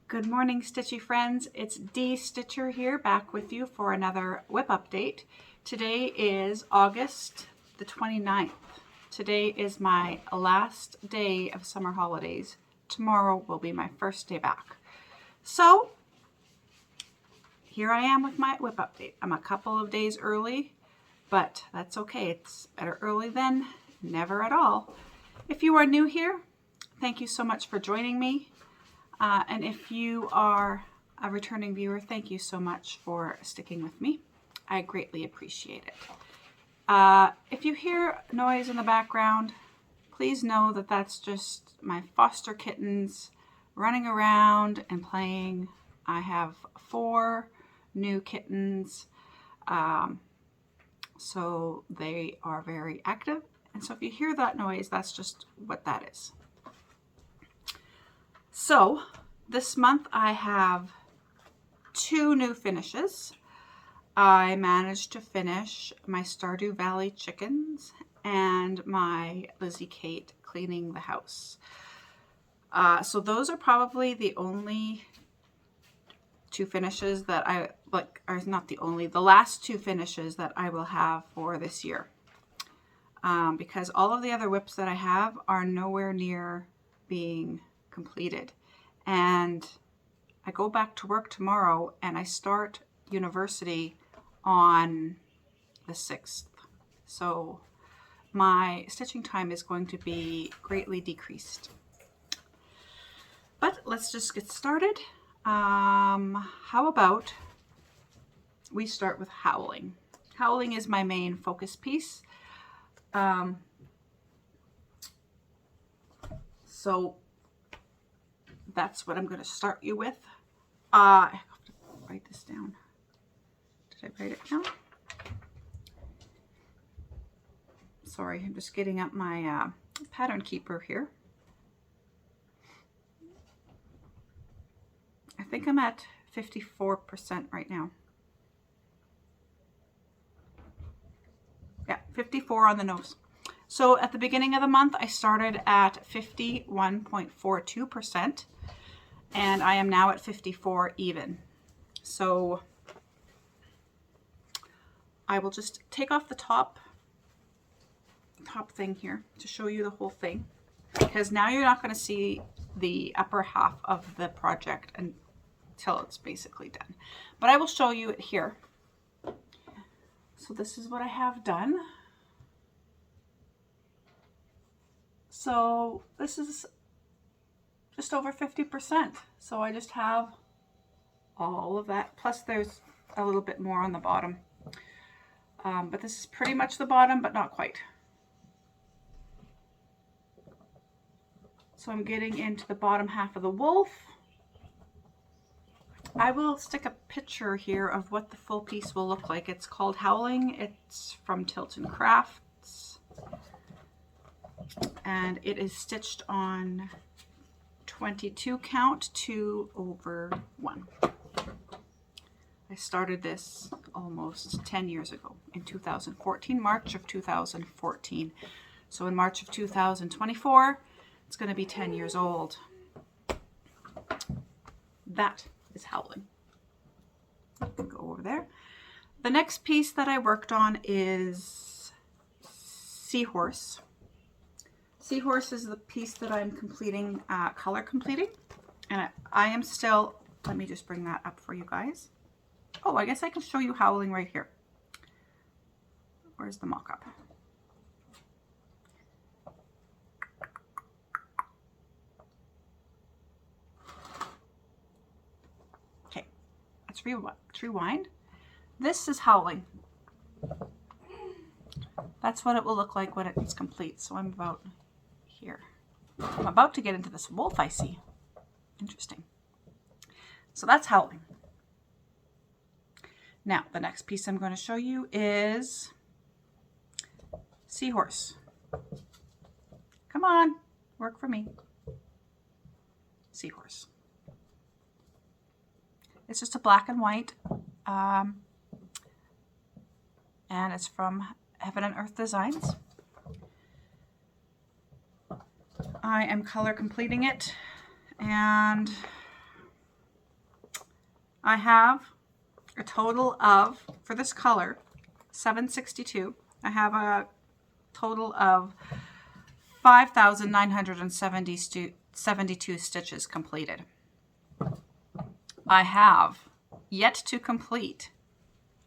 Good morning, Stitchy friends. It's Dee Stitcher here, back with you for another whip update. Today is August the 29th. Today is my last day of summer holidays. Tomorrow will be my first day back. So, here I am with my whip update. I'm a couple of days early, but that's okay. It's better early than never at all. If you are new here, thank you so much for joining me. And if you are a returning viewer, thank you so much for sticking with me. I greatly appreciate it. If you hear noise in the background, please know that that's just my foster kittens running around and playing. I have 4 new kittens, so they are very active. And so if you hear that noise, that's just what that is. So this month I have 2 new finishes. I managed to finish my Stardew Valley chickens and my Lizzie Kate cleaning the house. So those are probably the only 2 finishes that I like, or not the only, the last 2 finishes that I will have for this year. Because all of the other whips that I have are nowhere near being completed. And I go back to work tomorrow and I start university on the 6th. So my stitching time is going to be greatly decreased. But let's just get started. How about we start with howling? Howling is my main focus piece. So that's what I'm going to start you with. I have to write this down. Did I write it down? Sorry, I'm just getting up my pattern keeper here. I think I'm at 54% right now. Yeah, 54 on the nose. So at the beginning of the month, I started at 51.42%, and I am now at 54 even. So I will just take off the top thing here to show you the whole thing, because now you're not going to see the upper half of the project until it's basically done. But I will show you it here. So this is what I have done. So this is just over 50%. So I just have all of that. Plus there's a little bit more on the bottom. But this is pretty much the bottom, but not quite. So I'm getting into the bottom half of the wolf. I will stick a picture here of what the full piece will look like. It's called Howling. It's from Tilton Crafts. And it is stitched on 22 count 2/1. I started this almost 10 years ago in 2014, March of 2014. So in March of 2024, it's going to be 10 years old. That is Howling. I can go over there. The next piece that I worked on is Seahorse. Seahorse is the piece that I'm completing, color completing. And I am still, let me just bring that up for you guys. Oh, I guess I can show you Howling right here. Where's the mock-up? Okay, let's rewind. This is Howling. That's what it will look like when it's complete. So I'm about here. I'm about to get into this wolf I see. Interesting. So that's Howling. Now, the next piece I'm going to show you is Seahorse. Come on, work for me. Seahorse. It's just a black and white, and it's from Heaven and Earth Designs. I am color completing it, and I have a total of, for this color, 762. I have a total of 5,972 stitches completed. I have yet to complete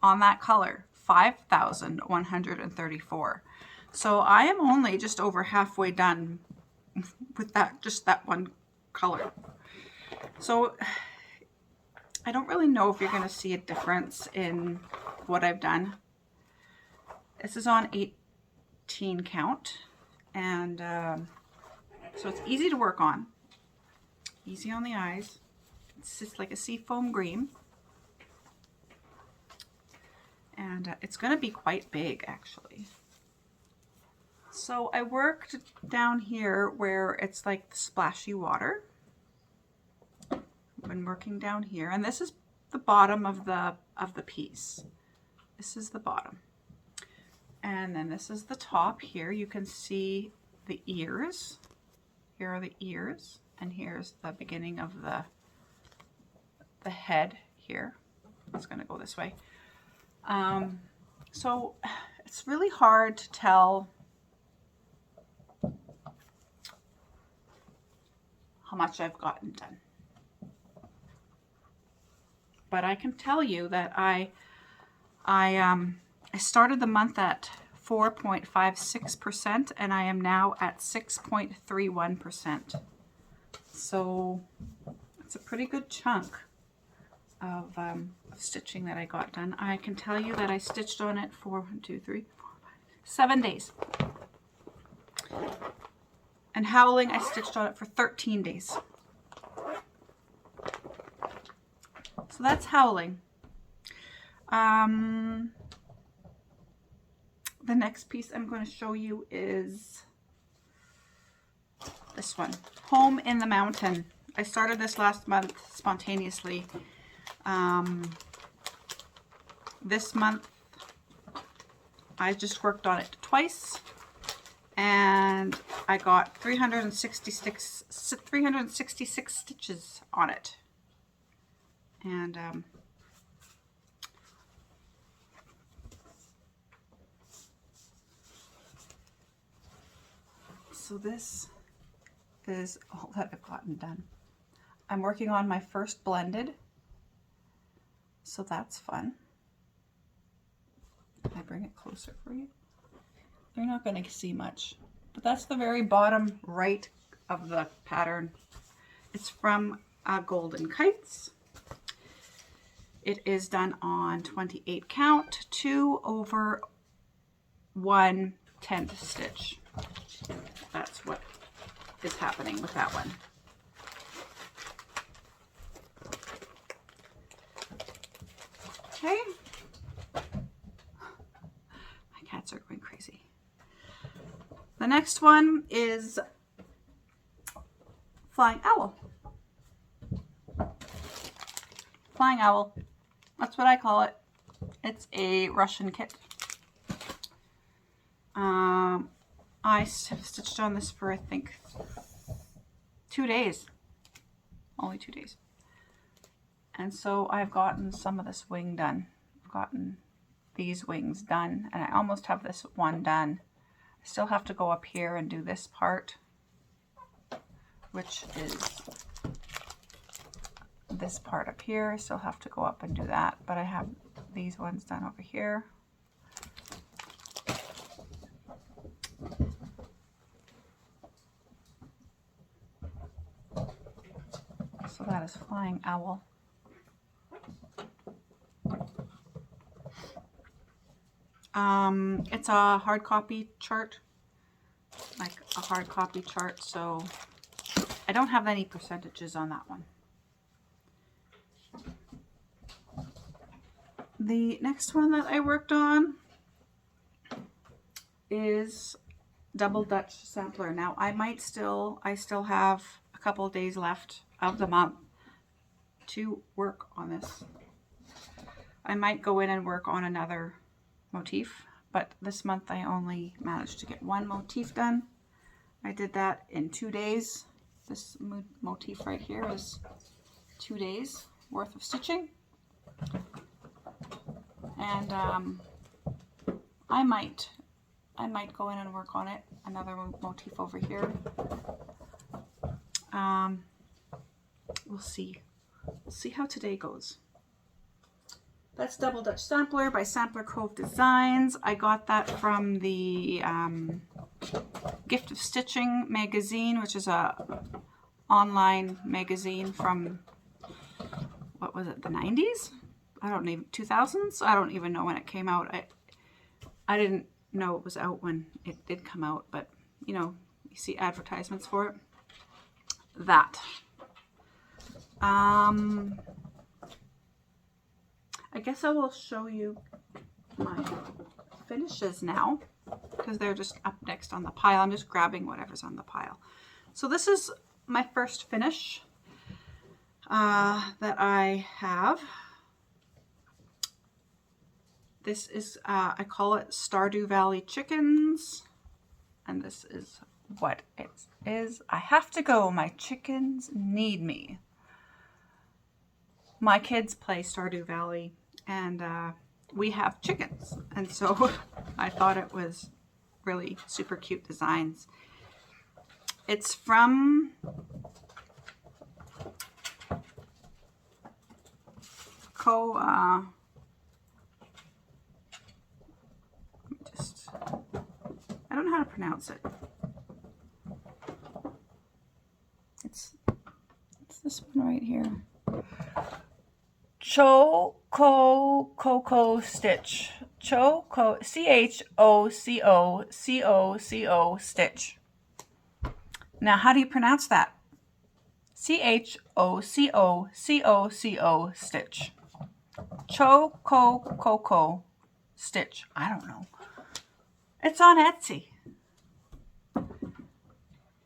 on that color 5,134. So I am only just over halfway done with that, just that one color. So I don't really know if you're going to see a difference in what I've done. This is on 18 count, and so it's easy to work on. Easy on the eyes. It's just like a seafoam green. And it's going to be quite big, actually. So I worked down here where it's like the splashy water. I've been working down here, and this is the bottom of the piece. This is the bottom. And then this is the top here. You can see the ears. Here are the ears, and here's the beginning of the head here. It's going to go this way. So it's really hard to tell how much I've gotten done. But I can tell you that I started the month at 4.56% and I am now at 6.31%. So it's a pretty good chunk of stitching that I got done. I can tell you that I stitched on it for 7 days. And howling, I stitched on it for 13 days. So that's howling. The next piece I'm going to show you is this one, Home in the Mountain. I started this last month spontaneously. This month I just worked on it twice and I got 366 stitches on it. And so this is all that I've gotten done. I'm working on my first blended, so that's fun. Can I bring it closer for you? You're not going to see much, but that's the very bottom right of the pattern. It's from Golden Kites. It is done on 28 count, 2 over 1/10 stitch. That's what is happening with that one. Okay. My cats are going crazy. The next one is Flying Owl. Flying Owl. That's what I call it. It's a Russian kit. I have stitched on this for, I think, 2 days. Only 2 days. And so I've gotten some of this wing done. I've gotten these wings done, and I almost have this one done. I still have to go up here and do this part, which is this part up here. I still have to go up and do that, but I have these ones done over here. So that is Flying Owl. It's a hard copy chart, like a hard copy chart, so I don't have any percentages on that one. The next one that I worked on is Double Dutch Sampler. Now I still have a couple of days left of the month to work on this. I might go in and work on another motif, but this month I only managed to get one motif done. I did that in 2 days. This motif right here is 2 days worth of stitching. And I might go in and work on it. Another motif over here. We'll see. We'll see how today goes. That's Double Dutch Sampler by Sampler Cove Designs. I got that from the Gift of Stitching magazine, which is a online magazine from, what was it, the 90s? I don't even, 2000s? I don't even know when it came out. I didn't know it was out when it did come out, but you know, you see advertisements for it. That. I guess I will show you my finishes now because they're just up next on the pile. I'm just grabbing whatever's on the pile. So this is my first finish that I have. This is, I call it Stardew Valley Chickens. And this is what it is. I have to go. My chickens need me. My kids play Stardew Valley and we have chickens. And so I thought it was really super cute designs. It's from I don't know how to pronounce it. It's this one right here. Choco Stitch. Choco CHOCO Stitch. Now, how do you pronounce that? CHOCO Stitch. Choco Stitch. I don't know. It's on Etsy.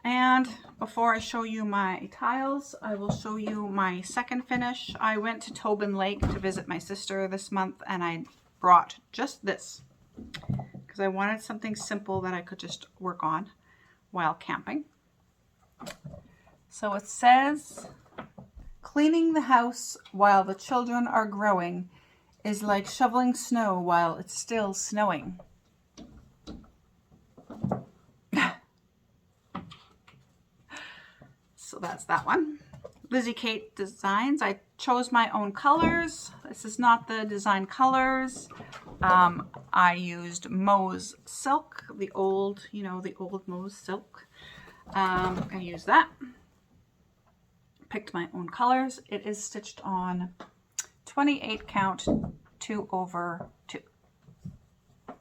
And before I show you my tiles, I will show you my second finish. I went to Tobin Lake to visit my sister this month, and I brought just this because I wanted something simple that I could just work on while camping. So it says, cleaning the house while the children are growing is like shoveling snow while it's still snowing. So that's that one. Lizzie Kate Designs. I chose my own colors. This is not the design colors. I used Mo's silk, the old, you know, the old Mo's silk. I used that. Picked my own colors. It is stitched on 28 count 2/2.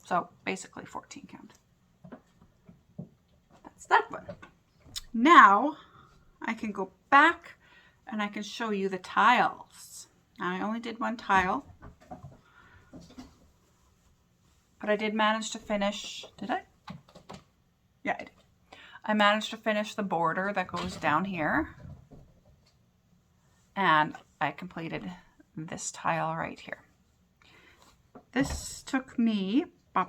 So basically 14 count. That's that one. Now I can go back and I can show you the tiles. Now I only did one tile, but I did manage to finish, did I? Yeah, I did. I managed to finish the border that goes down here. And I completed this tile right here. This took me, I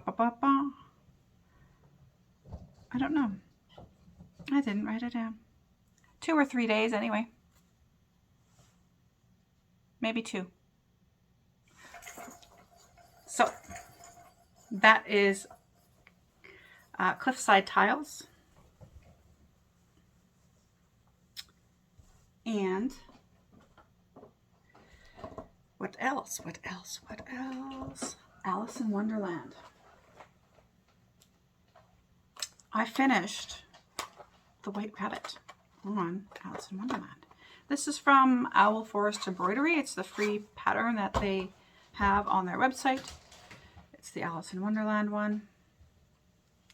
don't know. I didn't write it down. 2 or 3 days anyway. Maybe 2. So that is Cliffside Tiles. And what else? What else? What else? Alice in Wonderland. I finished the White Rabbit on Alice in Wonderland. This is from Owl Forest Embroidery. It's the free pattern that they have on their website. It's the Alice in Wonderland one.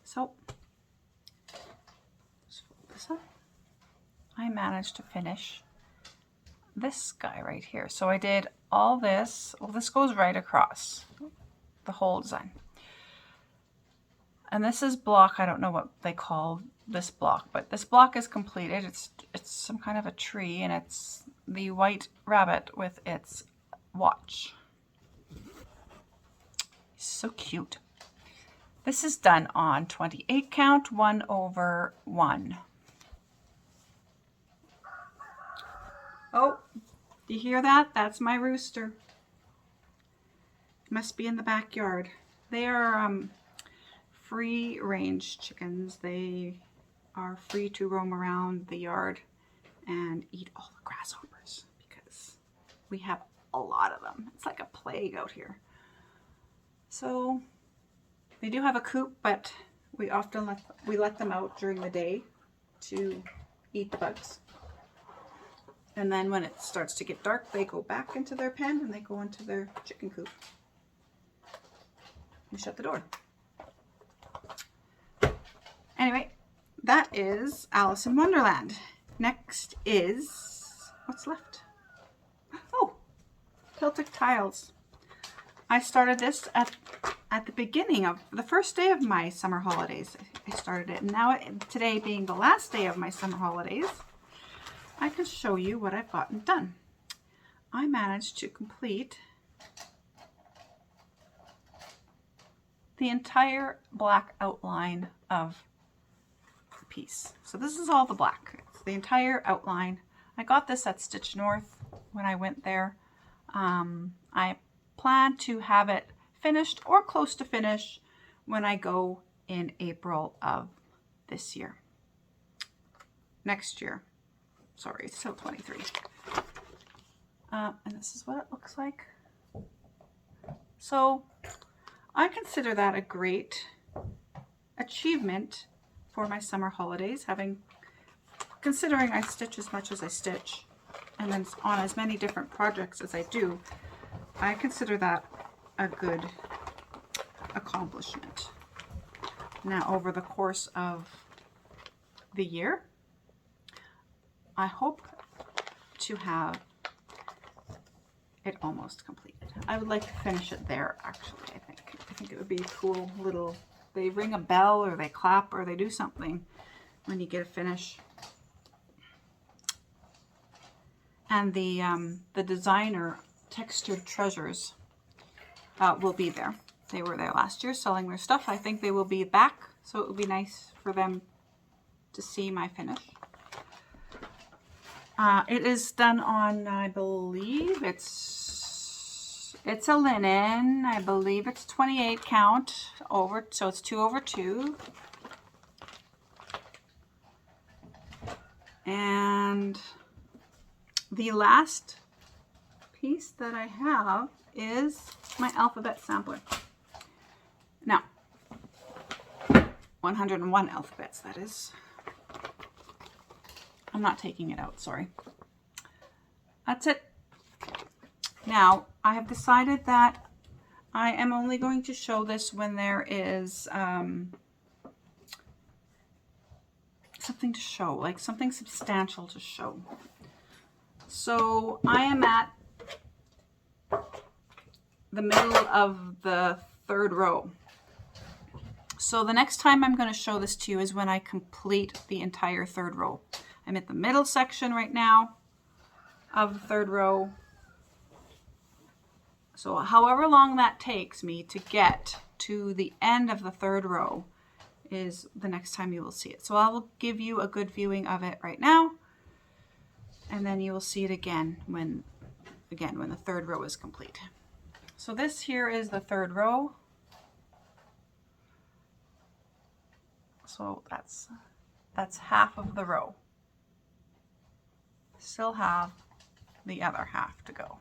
So, let's fold this up. I managed to finish this guy right here. So I did all this. Well, this goes right across the whole design. And this is block. I don't know what they call this block, but this block is completed. It's some kind of a tree, and it's the White Rabbit with its watch. So cute. This is done on 28 count 1/1. Oh, do you hear that? That's my rooster. Must be in the backyard. They are free range chickens. They are free to roam around the yard and eat all the grasshoppers because we have a lot of them. It's like a plague out here. So they do have a coop, but we often let them out during the day to eat the bugs. And then when it starts to get dark, they go back into their pen and they go into their chicken coop. And shut the door. Anyway, that is Alice in Wonderland. Next is, what's left? Oh, Celtic Tiles. I started this at the beginning of the first day of my summer holidays. I started it, and now today being the last day of my summer holidays, I can show you what I've gotten done. I managed to complete the entire black outline of the piece. So this is all the black. It's the entire outline. I got this at Stitch North when I went there. I plan to have it finished or close to finish when I go in April of this year. Next year. Sorry, it's still 23. And this is what it looks like. So I consider that a great achievement for my summer holidays, considering I stitch as much as I stitch and then on as many different projects as I do. I consider that a good accomplishment. Now, over the course of the year, I hope to have it almost completed. I would like to finish it there, actually, I think. I think it would be a cool little, they ring a bell or they clap or they do something when you get a finish. And the designer Textured Treasures will be there. They were there last year selling their stuff. I think they will be back, so it would be nice for them to see my finish. It is done on, I believe it's a linen. I believe it's 28 count over, so it's 2/2. And the last piece that I have is my alphabet sampler. Now, 101 alphabets, that is. I'm not taking it out, sorry. That's it. Now, I have decided that I am only going to show this when there is something to show, like something substantial to show. So I am at the middle of the third row. So the next time I'm going to show this to you is when I complete the entire third row. I'm at the middle section right now of the third row. So however long that takes me to get to the end of the third row is the next time you will see it. So I will give you a good viewing of it right now, and then you will see it again when the third row is complete. So this here is the third row. So that's half of the row. Still have the other half to go.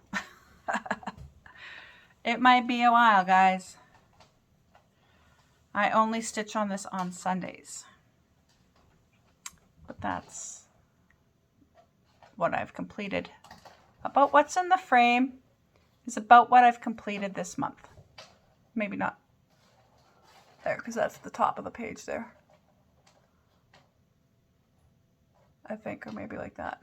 It might be a while, guys. I only stitch on this on Sundays. But that's what I've completed. About what's in the frame is about what I've completed this month. Maybe not there, because that's the top of the page there. I think, or maybe like that.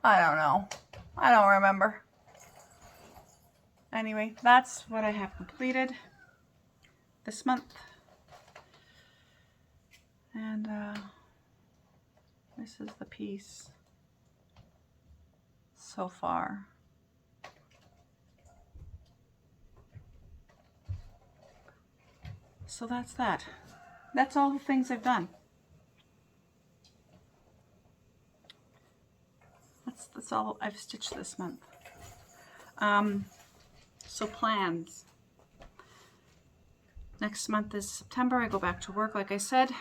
I don't know. I don't remember. Anyway, that's what I have completed this month. And this is the piece so far. So that's that. That's all the things I've done. That's all I've stitched this month. So plans. Next month is September. I go back to work, like I said.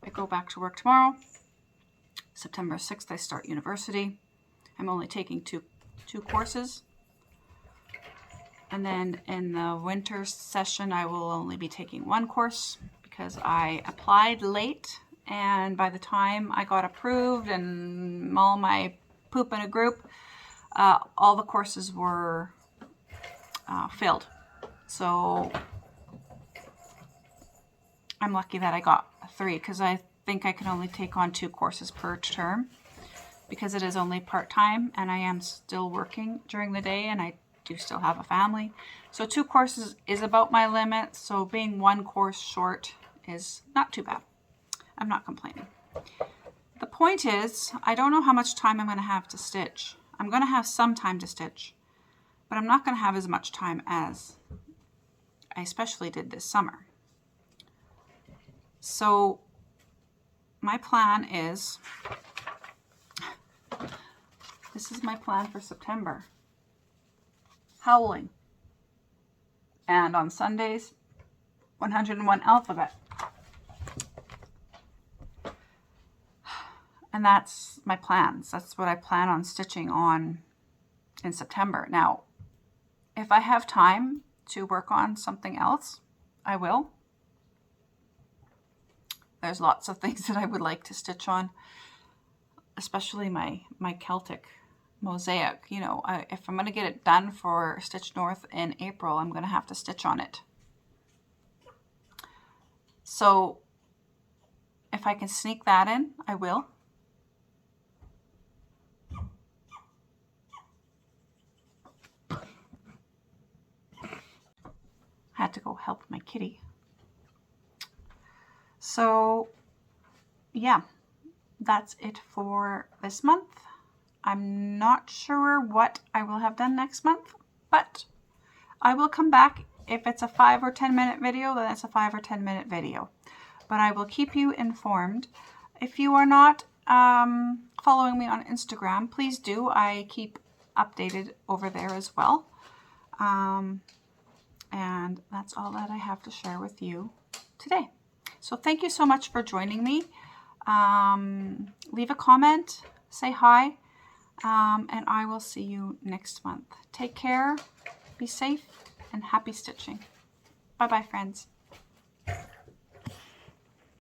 I go back to work tomorrow. September 6th, I start university. I'm only taking two courses. And then in the winter session, I will only be taking one course because I applied late. And by the time I got approved and all my poop in a group, all the courses were filled. So I'm lucky that I got 3 because I think I can only take on 2 courses per term because it is only part-time and I am still working during the day and I do still have a family. So 2 courses is about my limit. So being 1 course short is not too bad. I'm not complaining. The point is, I don't know how much time I'm going to have to stitch. I'm going to have some time to stitch, but I'm not going to have as much time as I especially did this summer. So my plan is, this is my plan for September. Howling. And on Sundays, 101 alphabet. And that's my plans. That's what I plan on stitching on in September. Now, if I have time to work on something else, I will. There's lots of things that I would like to stitch on, especially my Celtic mosaic. You know, if I'm going to get it done for Stitch North in April, I'm going to have to stitch on it. So if I can sneak that in, I will. I had to go help my kitty. So yeah, that's it for this month. I'm not sure what I will have done next month, but I will come back. If it's a 5 or 10 minute video, then it's a 5 or 10 minute video. But I will keep you informed. If you are not following me on Instagram, please do. I keep updated over there as well. And that's all that I have to share with you today. So thank you so much for joining me. Leave a comment, say hi, and I will see you next month. Take care, be safe, and happy stitching. Bye-bye, friends.